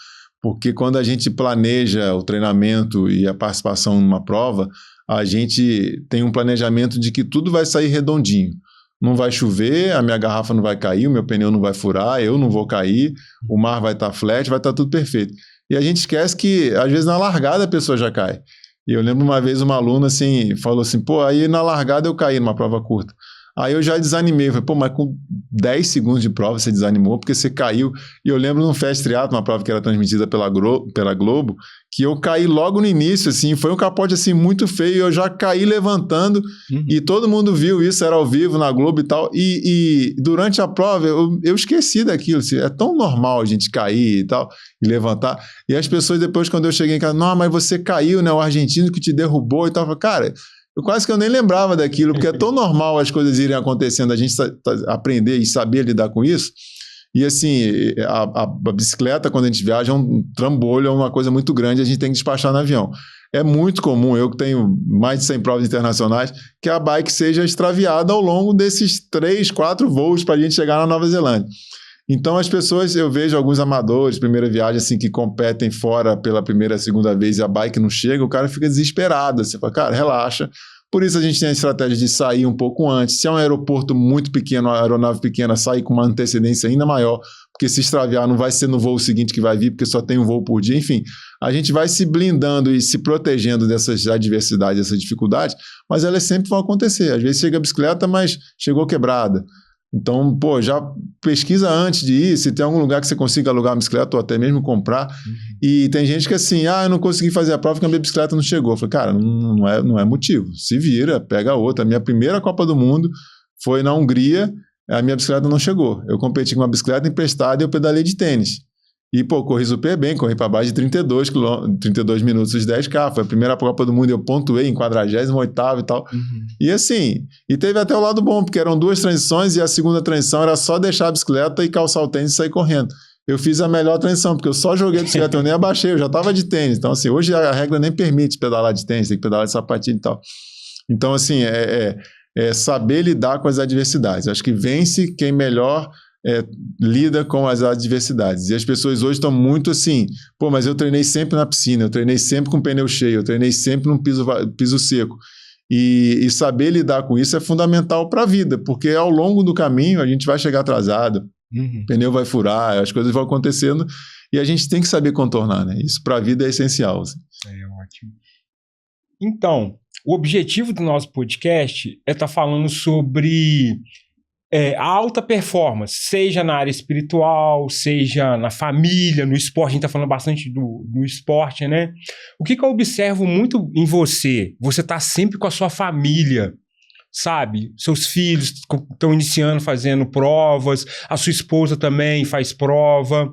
Porque quando a gente planeja o treinamento e a participação numa prova, a gente tem um planejamento de que tudo vai sair redondinho. Não vai chover, a minha garrafa não vai cair, o meu pneu não vai furar, eu não vou cair, o mar vai estar flat, vai estar tudo perfeito. E a gente esquece que, às vezes, na largada a pessoa já cai. E eu lembro uma vez uma aluna assim, falou assim, pô, aí na largada eu caí numa prova curta. Aí eu já desanimei, falei, pô, mas com 10 segundos de prova você desanimou porque você caiu. E eu lembro num Fast Triathlon, uma prova que era transmitida pela Globo, que eu caí logo no início, assim, foi um capote assim muito feio, eu já caí levantando e todo mundo viu isso, era ao vivo na Globo e tal. E durante a prova eu esqueci daquilo, assim, é tão normal a gente cair e tal, e levantar. E as pessoas depois, quando eu cheguei em casa, não, mas você caiu, né, o argentino que te derrubou e tal. Eu falei, cara... Quase que eu nem lembrava daquilo, porque é tão normal as coisas irem acontecendo, a gente aprender e saber lidar com isso. E assim, a bicicleta, quando a gente viaja, é um trambolho, é uma coisa muito grande, a gente tem que despachar no avião. É muito comum, eu que tenho mais de 100 provas internacionais, que a bike seja extraviada ao longo desses 3, 4 voos para a gente chegar na Nova Zelândia. Então as pessoas, eu vejo alguns amadores, primeira viagem, assim, que competem fora pela primeira, segunda vez e a bike não chega, o cara fica desesperado, assim, fala, cara, relaxa. Por isso a gente tem a estratégia de sair um pouco antes. Se é um aeroporto muito pequeno, uma aeronave pequena, sair com uma antecedência ainda maior, porque se extraviar não vai ser no voo seguinte que vai vir, porque só tem um voo por dia. Enfim, a gente vai se blindando e se protegendo dessas adversidades, dessas dificuldades, mas elas sempre vão acontecer. Às vezes chega a bicicleta, mas chegou quebrada. Então, pô, já pesquisa antes de ir, se tem algum lugar que você consiga alugar uma bicicleta ou até mesmo comprar. E tem gente que assim, eu não consegui fazer a prova porque a minha bicicleta não chegou. Eu falei, cara, não é motivo. Se vira, pega outra. A minha primeira Copa do Mundo foi na Hungria, a minha bicicleta não chegou. Eu competi com uma bicicleta emprestada e eu pedalei de tênis. E, pô, corri super bem, corri para baixo de 32 minutos os 10K. Foi a primeira Copa do Mundo, eu pontuei em 48º e tal. E assim, e teve até o lado bom, porque eram 2 transições e a segunda transição era só deixar a bicicleta e calçar o tênis e sair correndo. Eu fiz a melhor transição, porque eu só joguei a bicicleta, eu nem abaixei, eu já estava de tênis. Então, assim, hoje a regra nem permite pedalar de tênis, tem que pedalar de sapatilha e tal. Então, assim, é saber lidar com as adversidades. Acho que vence quem melhor... lida com as adversidades. E as pessoas hoje estão muito assim, pô, mas eu treinei sempre na piscina, eu treinei sempre com pneu cheio, eu treinei sempre num piso seco. E saber lidar com isso é fundamental para a vida, porque ao longo do caminho a gente vai chegar atrasado, o pneu vai furar, as coisas vão acontecendo e a gente tem que saber contornar, né? Isso para a vida é essencial. Assim. É ótimo. Então, o objetivo do nosso podcast é estar falando sobre... a alta performance, seja na área espiritual, seja na família, no esporte, a gente está falando bastante do esporte, né? O que eu observo muito em você? Você está sempre com a sua família, sabe? Seus filhos estão iniciando, fazendo provas, a sua esposa também faz prova.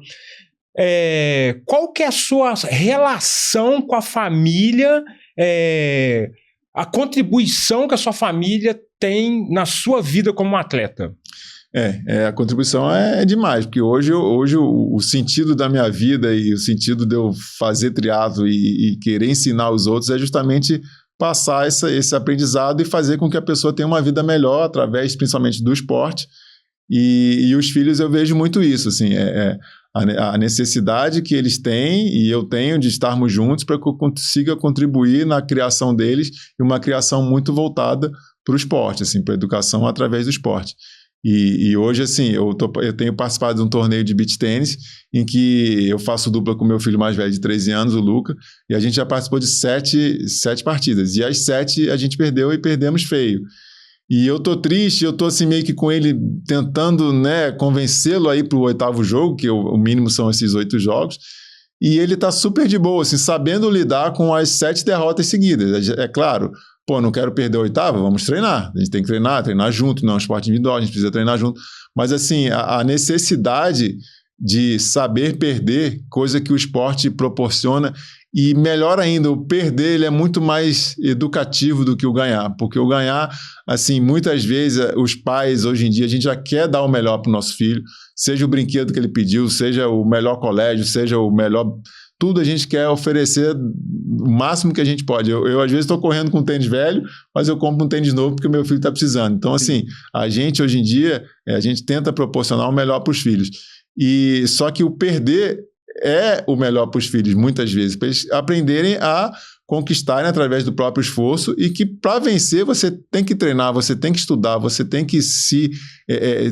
Qual que é a sua relação com a família a contribuição que a sua família tem na sua vida como atleta. A contribuição é demais, porque hoje o sentido da minha vida e o sentido de eu fazer triatlo e querer ensinar os outros é justamente passar esse aprendizado e fazer com que a pessoa tenha uma vida melhor através, principalmente, do esporte. E os filhos, eu vejo muito isso, assim, a necessidade que eles têm e eu tenho de estarmos juntos para que eu consiga contribuir na criação deles e uma criação muito voltada para o esporte, assim, para a educação através do esporte. E hoje, assim, eu tenho participado de um torneio de beach tênis em que eu faço dupla com meu filho mais velho de 13 anos, o Luca, e a gente já participou de 7 partidas. E as 7 a gente perdeu e perdemos feio. E eu tô triste, eu tô assim meio que com ele tentando, né, convencê-lo aí pro 8º jogo, que o mínimo são esses 8 jogos, e ele tá super de boa, assim, sabendo lidar com as 7 derrotas seguidas. É claro, não quero perder a 8ª, vamos treinar. A gente tem que treinar junto, não é um esporte individual, a gente precisa treinar junto. Mas assim, a necessidade de saber perder, coisa que o esporte proporciona, e melhor ainda, o perder ele é muito mais educativo do que o ganhar, porque o ganhar, assim, muitas vezes os pais, hoje em dia, a gente já quer dar o melhor para o nosso filho, seja o brinquedo que ele pediu, seja o melhor colégio, seja o melhor... Tudo a gente quer oferecer o máximo que a gente pode. Eu às vezes, estou correndo com um tênis velho, mas eu compro um tênis novo porque o meu filho está precisando. Então, assim, a gente, hoje em dia, a gente tenta proporcionar o melhor para os filhos. E só que o perder é o melhor para os filhos, muitas vezes, para eles aprenderem a conquistarem através do próprio esforço e que para vencer você tem que treinar, você tem que estudar, você tem que se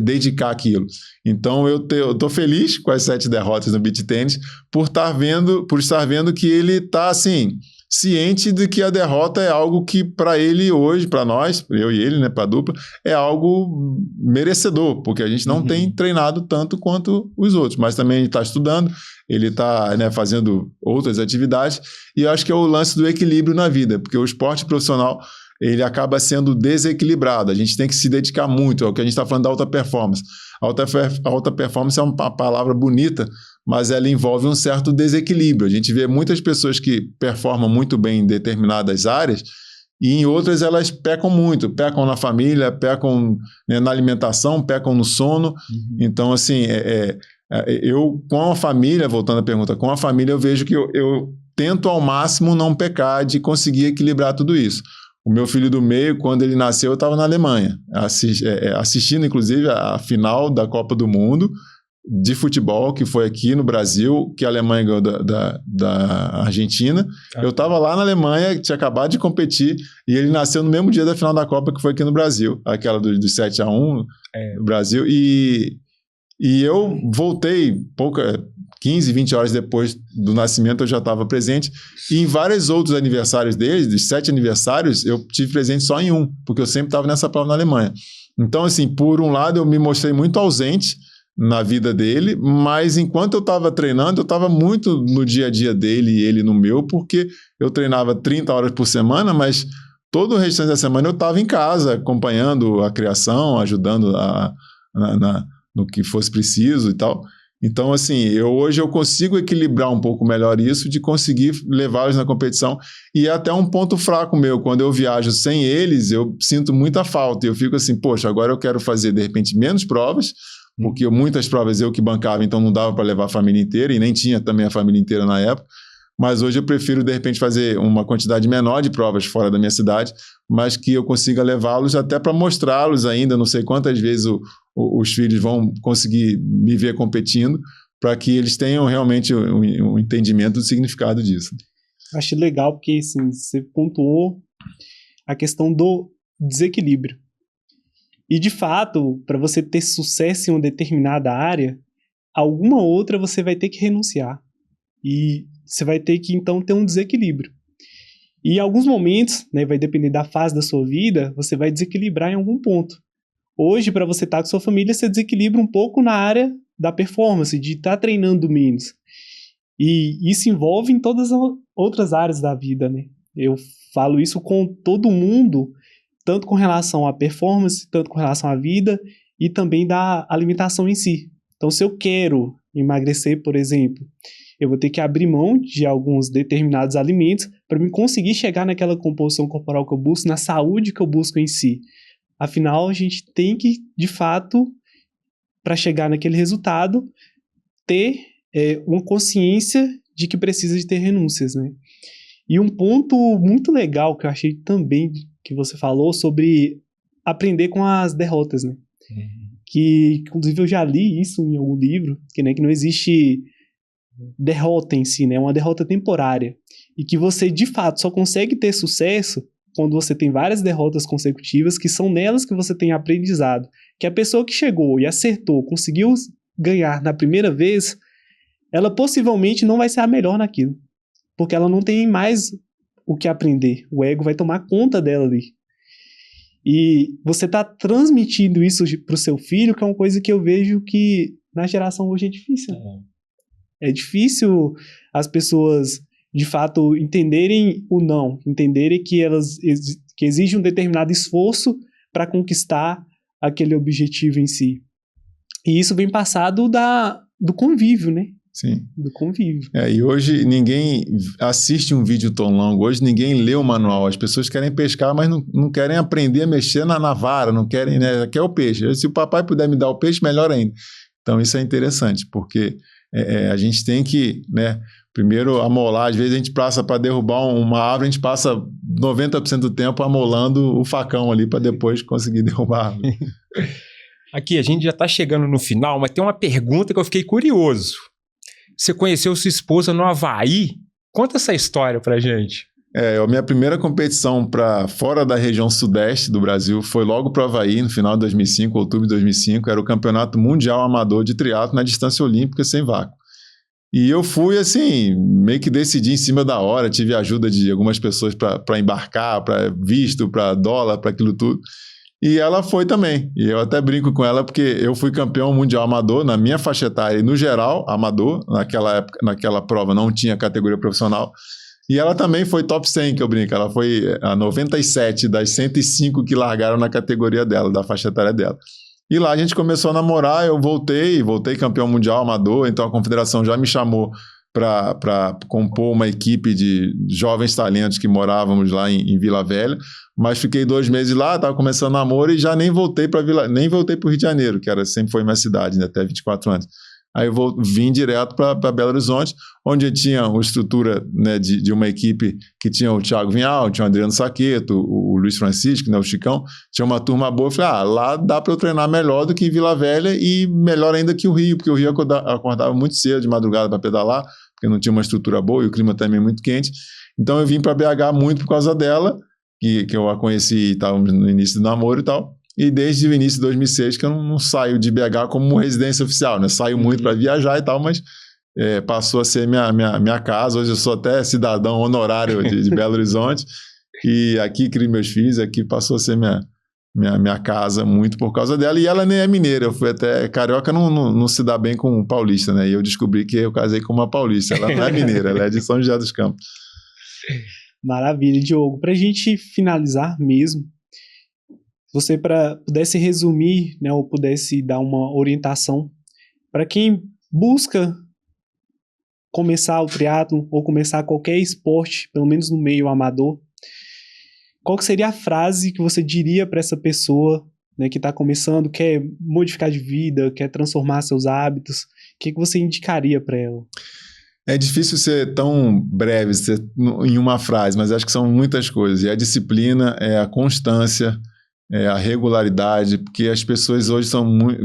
dedicar àquilo. Então eu estou feliz com as 7 derrotas no beach tênis por estar vendo que ele está assim, ciente de que a derrota é algo que para ele hoje, para nós, eu e ele, né, para a dupla, é algo merecedor, porque a gente não tem treinado tanto quanto os outros, mas também ele está estudando, ele está, né, fazendo outras atividades, e eu acho que é o lance do equilíbrio na vida, porque o esporte profissional ele acaba sendo desequilibrado, a gente tem que se dedicar muito, é o que a gente está falando da alta performance. A alta performance é uma palavra bonita, mas ela envolve um certo desequilíbrio. A gente vê muitas pessoas que performam muito bem em determinadas áreas e em outras elas pecam muito, pecam na família, pecam, né, na alimentação, pecam no sono. Então, assim, eu com a família, voltando à pergunta, com a família eu vejo que eu tento ao máximo não pecar de conseguir equilibrar tudo isso. O meu filho do meio, quando ele nasceu, eu estava na Alemanha, assistindo, inclusive, a final da Copa do Mundo de futebol, que foi aqui no Brasil, que a Alemanha ganhou da Argentina. Eu estava lá na Alemanha, tinha acabado de competir, e ele nasceu no mesmo dia da final da Copa, que foi aqui no Brasil, aquela do 7-1 no Brasil, e eu voltei 15, 20 horas depois do nascimento eu já estava presente, e em vários outros aniversários deles, dos 7 aniversários, eu tive presente só em um, porque eu sempre estava nessa prova na Alemanha. Então, assim, por um lado eu me mostrei muito ausente na vida dele, mas enquanto eu estava treinando, eu estava muito no dia a dia dele e ele no meu, porque eu treinava 30 horas por semana, mas todo o restante da semana eu estava em casa, acompanhando a criação, ajudando no que fosse preciso e tal. Então, assim, hoje eu consigo equilibrar um pouco melhor isso, de conseguir levá-los na competição. E é até um ponto fraco meu. Quando eu viajo sem eles, eu sinto muita falta. E eu fico assim, poxa, agora eu quero fazer, de repente, menos provas, porque muitas provas eu que bancava, então não dava para levar a família inteira, e nem tinha também a família inteira na época. Mas hoje eu prefiro, de repente, fazer uma quantidade menor de provas fora da minha cidade, mas que eu consiga levá-los até para mostrá-los ainda, não sei quantas vezes os filhos vão conseguir me ver competindo, para que eles tenham realmente um entendimento do significado disso. Acho legal porque, assim, você pontuou a questão do desequilíbrio. E, de fato, para você ter sucesso em uma determinada área, alguma outra você vai ter que renunciar. E você vai ter que, então, ter um desequilíbrio. E em alguns momentos, né, vai depender da fase da sua vida, você vai desequilibrar em algum ponto. Hoje, para você estar com sua família, você desequilibra um pouco na área da performance, de estar treinando menos. E isso envolve em todas as outras áreas da vida, né? Eu falo isso com todo mundo, tanto com relação à performance, tanto com relação à vida e também da alimentação em si. Então, se eu quero emagrecer, por exemplo, eu vou ter que abrir mão de alguns determinados alimentos para mim conseguir chegar naquela composição corporal que eu busco, na saúde que eu busco em si. Afinal, a gente tem que, de fato, para chegar naquele resultado, ter uma consciência de que precisa de ter renúncias, né? E um ponto muito legal que eu achei também que você falou sobre aprender com as derrotas, né? Que, inclusive, eu já li isso em algum livro, que não existe derrota em si, né? É uma derrota temporária. E que você, de fato, só consegue ter sucesso quando você tem várias derrotas consecutivas, que são nelas que você tem aprendizado. Que a pessoa que chegou e acertou, conseguiu ganhar na primeira vez, ela possivelmente não vai ser a melhor naquilo. Porque ela não tem mais o que aprender. O ego vai tomar conta dela ali. E você tá transmitindo isso pro seu filho, que é uma coisa que eu vejo que na geração hoje é difícil. É difícil as pessoas, de fato, entenderem o não, entenderem que que exige um determinado esforço para conquistar aquele objetivo em si. E isso vem passado do convívio, né? Sim. Do convívio. E hoje ninguém assiste um vídeo tão longo, hoje ninguém lê o manual. As pessoas querem pescar, mas não querem aprender a mexer na vara, não querem, né? Quer o peixe. Se o papai puder me dar o peixe, melhor ainda. Então isso é interessante, porque a gente tem que, né, primeiro amolar. Às vezes a gente passa para derrubar uma árvore, a gente passa 90% do tempo amolando o facão ali para depois conseguir derrubar a árvore. Aqui, a gente já está chegando no final, mas tem uma pergunta que eu fiquei curioso. Você conheceu sua esposa no Havaí? Conta essa história pra gente. A minha primeira competição para fora da região sudeste do Brasil foi logo para o Havaí, no final de 2005, outubro de 2005. Era o Campeonato Mundial Amador de Triatlo na distância olímpica sem vácuo. E eu fui, assim, meio que decidi em cima da hora. Tive a ajuda de algumas pessoas para embarcar, para visto, para dólar, para aquilo tudo. E ela foi também. E eu até brinco com ela porque eu fui campeão mundial amador na minha faixa etária e no geral amador. Naquela época, naquela prova não tinha categoria profissional. E ela também foi top 100, que eu brinco. Ela foi a 97 das 105 que largaram na categoria dela, da faixa etária dela. E lá a gente começou a namorar, eu voltei campeão mundial amador, então a confederação já me chamou para compor uma equipe de jovens talentos que morávamos lá em Vila Velha, mas fiquei 2 meses lá, estava começando namoro e já nem voltei para o Rio de Janeiro, que sempre foi minha cidade, né, até 24 anos. Aí eu vim direto para Belo Horizonte, onde tinha uma estrutura, né, de uma equipe que tinha o Thiago Vinhal, tinha o Adriano Saqueto, o Luiz Francisco, né, o Chicão, tinha uma turma boa. Eu falei, lá dá para eu treinar melhor do que em Vila Velha e melhor ainda que o Rio, porque o Rio acordava muito cedo de madrugada para pedalar, porque não tinha uma estrutura boa e o clima também muito quente. Então eu vim para BH muito por causa dela, que eu a conheci, estávamos no início do namoro e tal. E desde o início de 2006 que eu não saio de BH como residência oficial, né? Saio muito para viajar e tal, mas passou a ser minha casa. Hoje eu sou até cidadão honorário de Belo Horizonte e aqui crio meus filhos, aqui passou a ser minha casa muito por causa dela. E ela nem é mineira, eu fui até carioca, não se dá bem com paulista, né? E eu descobri que eu casei com uma paulista, ela não é mineira, ela é de São José dos Campos. Maravilha, Diogo. Para a gente finalizar mesmo, você pudesse resumir, né, ou pudesse dar uma orientação para quem busca começar o triatlo ou começar qualquer esporte, pelo menos no meio amador, qual que seria a frase que você diria para essa pessoa, né, que está começando, quer modificar de vida, quer transformar seus hábitos? O que você indicaria para ela? É difícil ser tão breve em uma frase, mas acho que são muitas coisas. É a disciplina, é a constância, a regularidade, porque as pessoas hoje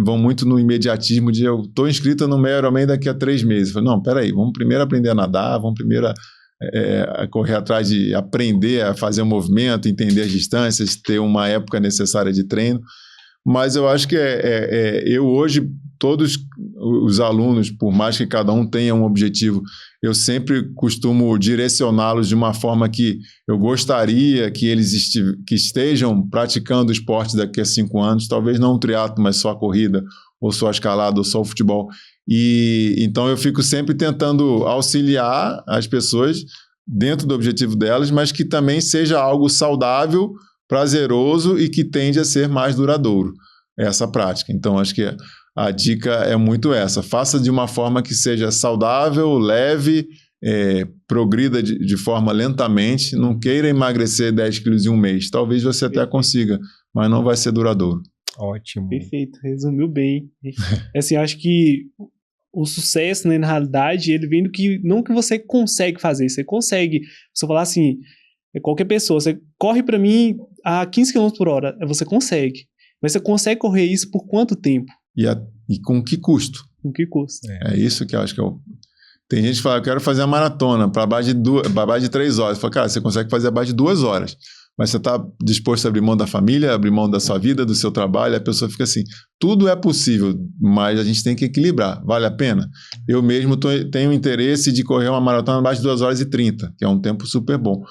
vão muito no imediatismo de eu estou inscrito no meio Ironman daqui a 3 meses. Eu falo, não, peraí, vamos primeiro aprender a nadar, vamos primeiro a correr atrás de aprender a fazer o movimento, entender as distâncias, ter uma época necessária de treino. Mas eu acho que eu hoje, todos os alunos, por mais que cada um tenha um objetivo, eu sempre costumo direcioná-los de uma forma que eu gostaria que eles que estejam praticando esporte daqui a 5 anos, talvez não o triatlo, mas só a corrida, ou só a escalada, ou só o futebol. E então eu fico sempre tentando auxiliar as pessoas dentro do objetivo delas, mas que também seja algo saudável, prazeroso e que tende a ser mais duradouro, essa prática. Então, acho que a dica é muito essa. Faça de uma forma que seja saudável, leve, progrida de forma lentamente, não queira emagrecer 10 quilos em um mês. Talvez você até consiga, mas não vai ser duradouro. Ótimo. Perfeito, resumiu bem. Assim, eu acho que o sucesso, né, na realidade, ele vem do que, não que você consegue fazer, você consegue, se eu falar assim, qualquer pessoa, você corre pra mim a 15 km por hora, você consegue, mas você consegue correr isso por quanto tempo? E com que custo? Com que custo? É isso que eu acho que Tem gente que fala, eu quero fazer a maratona para abaixo de 3 horas. Fala, cara, você consegue fazer abaixo de 2 horas, mas você está disposto a abrir mão da família, abrir mão da sua vida, do seu trabalho, a pessoa fica assim, tudo é possível, mas a gente tem que equilibrar, vale a pena? Eu mesmo tenho interesse de correr uma maratona abaixo de 2 horas e 30, que é um tempo super bom.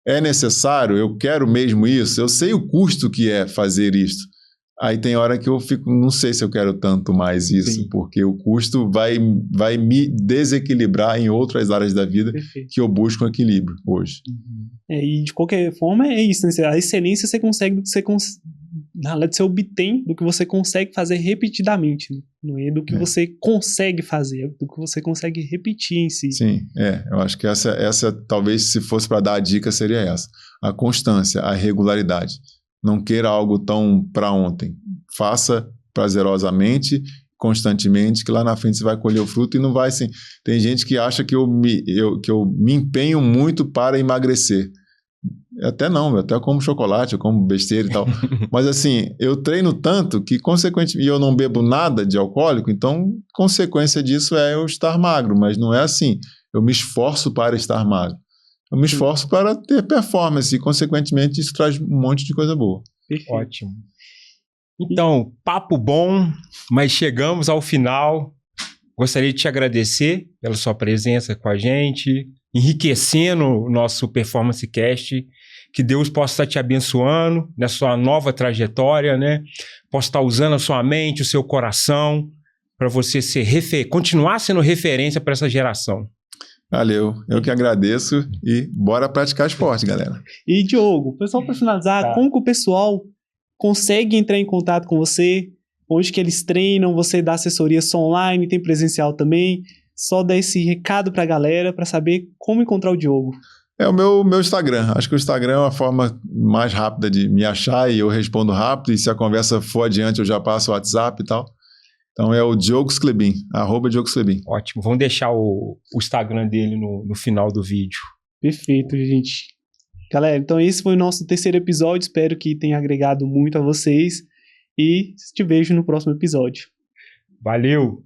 É necessário? Eu quero mesmo isso? Eu sei o custo que é fazer isso. Aí tem hora que eu fico, não sei se eu quero tanto mais isso, Sim. porque o custo vai me desequilibrar em outras áreas da vida Perfeito. Que eu busco um equilíbrio hoje. E de qualquer forma é isso, né? A excelência você consegue, na verdade você obtém do que você consegue fazer repetidamente, né? Não é do que você consegue fazer, é do que você consegue repetir em si. Sim, eu acho que essa talvez se fosse para dar a dica seria essa, a constância, a regularidade. Não queira algo tão para ontem. Faça prazerosamente, constantemente, que lá na frente você vai colher o fruto e não vai assim. Tem gente que acha que eu me empenho muito para emagrecer. Até não, eu até como chocolate, eu como besteira e tal. Mas assim, eu treino tanto que, consequentemente, eu não bebo nada de alcoólico, então, consequência disso é eu estar magro. Mas não é assim. Eu me esforço para estar magro. Eu me esforço para ter performance e, consequentemente, isso traz um monte de coisa boa. Perfeito. Ótimo. Então, papo bom, mas chegamos ao final. Gostaria de te agradecer pela sua presença com a gente, enriquecendo o nosso Performance Cast. Que Deus possa estar te abençoando na sua nova trajetória, né? Possa estar usando a sua mente, o seu coração, para você continuar sendo referência para essa geração. Valeu, eu que agradeço e bora praticar esporte, galera. E Diogo, pessoal, para finalizar, como que o pessoal consegue entrar em contato com você? Onde que eles treinam? Você dá assessoria só online, tem presencial também? Só dá esse recado para a galera para saber como encontrar o Diogo. É o meu Instagram. Acho que o Instagram é uma forma mais rápida de me achar e eu respondo rápido. E se a conversa for adiante, eu já passo o WhatsApp e tal. Então é o Diogo Sclebin, @Diogo Sclebin. Ótimo, vamos deixar o Instagram dele no final do vídeo. Perfeito, gente. Galera, então esse foi o nosso terceiro episódio, espero que tenha agregado muito a vocês e te vejo no próximo episódio. Valeu!